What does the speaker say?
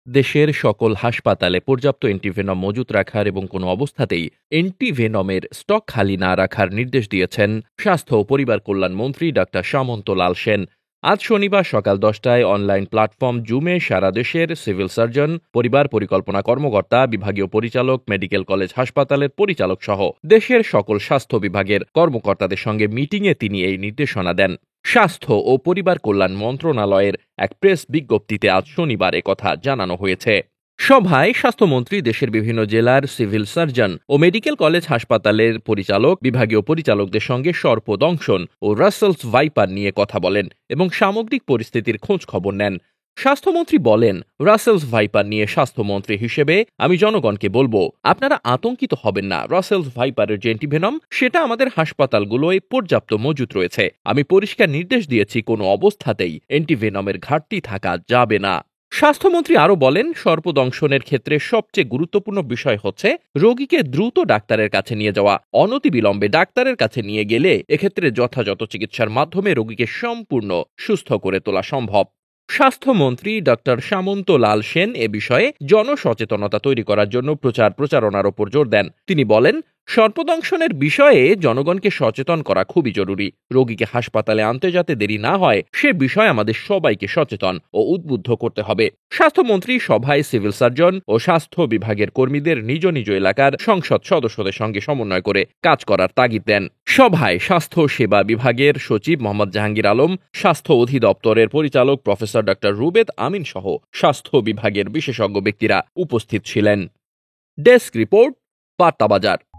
দেশের সকল হাসপাতালে পর্যাপ্ত অ্যান্টিভেনম মজুত রাখার এবং কোনো অবস্থাতেই অ্যান্টিভেনমের স্টক খালি না রাখার নির্দেশ দিয়েছেন স্বাস্থ্য ও পরিবার কল্যাণ মন্ত্রী ডাক্তার সামন্ত লাল সেন। আজ শনিবার সকাল 10টায় অনলাইন প্ল্যাটফর্ম জুমে সারা দেশের সিভিল সার্জন, পরিবার পরিকল্পনা কর্মকর্তা, বিভাগীয় পরিচালক, মেডিকেল কলেজ হাসপাতালের পরিচালক সহ দেশের সকল স্বাস্থ্য বিভাগের কর্মকর্তাদের সঙ্গে মিটিংয়ে তিনি এই নির্দেশনা দেন। স্বাস্থ্য ও পরিবার কল্যাণ মন্ত্রণালয়ের এক প্রেস বিজ্ঞপ্তিতে আজ শনিবার একথা জানানো হয়েছে। সভায় স্বাস্থ্যমন্ত্রী দেশের বিভিন্ন জেলার সিভিল সার্জন ও মেডিকেল কলেজ হাসপাতালের পরিচালক, বিভাগীয় পরিচালকদের সঙ্গে সর্পদংশন ও রাসেলস ভাইপার নিয়ে কথা বলেন এবং সামগ্রিক পরিস্থিতির খোঁজ খবর নেন। স্বাস্থ্যমন্ত্রী বলেন, রাসেলস ভাইপার নিয়ে স্বাস্থ্যমন্ত্রী হিসেবে আমি জনগণকে বলবো, আপনারা আতঙ্কিত হবেন না। রাসেলস ভাইপারের যে অ্যান্টিভেনম সেটা আমাদের হাসপাতালগুলোয় পর্যাপ্ত মজুত রয়েছে। আমি পরিষ্কার নির্দেশ দিয়েছি, কোনো অবস্থাতেই অ্যান্টিভেনমের ঘাটতি থাকা যাবে না। স্বাস্থ্যমন্ত্রী আরও বলেন, সর্পদংশনের ক্ষেত্রে সবচেয়ে গুরুত্বপূর্ণ বিষয় হচ্ছে রোগীকে দ্রুত ডাক্তারের কাছে নিয়ে যাওয়া। অনতিবিলম্বে ডাক্তারের কাছে নিয়ে গেলে এক্ষেত্রে যথাযথ চিকিৎসার মাধ্যমে রোগীকে সম্পূর্ণ সুস্থ করে তোলা সম্ভব। স্বাস্থ্যমন্ত্রী ডক্টর সামন্ত লাল সেন এ বিষয়ে জনসচেতনতা তৈরি করার জন্য প্রচারণার ওপর জোর দেন। তিনি বলেন, সর্পদংশনের বিষয়ে জনগণকে সচেতন করা খুবই জরুরি। রোগীকে হাসপাতালে আনতে যাতে দেরি না হয় সে বিষয়ে আমাদের সবাইকে সচেতন ও উদ্বুদ্ধ করতে হবে। স্বাস্থ্যমন্ত্রী সভায় সিভিল সার্জন ও স্বাস্থ্য বিভাগের কর্মীদের নিজ নিজ এলাকার সংসদ সদস্যদের সঙ্গে সমন্বয় করে কাজ করার তাগিদ দেন। সভায় স্বাস্থ্য সেবা বিভাগের সচিব মোহাম্মদ জাহাঙ্গীর আলম, স্বাস্থ্য অধিদপ্তরের পরিচালক প্রফেসর ডক্টর রুবেদ আমিন সহ স্বাস্থ্য বিভাগের বিশেষজ্ঞ ব্যক্তিরা উপস্থিত ছিলেন। ডেস্ক রিপোর্ট, বার্তা বাজার।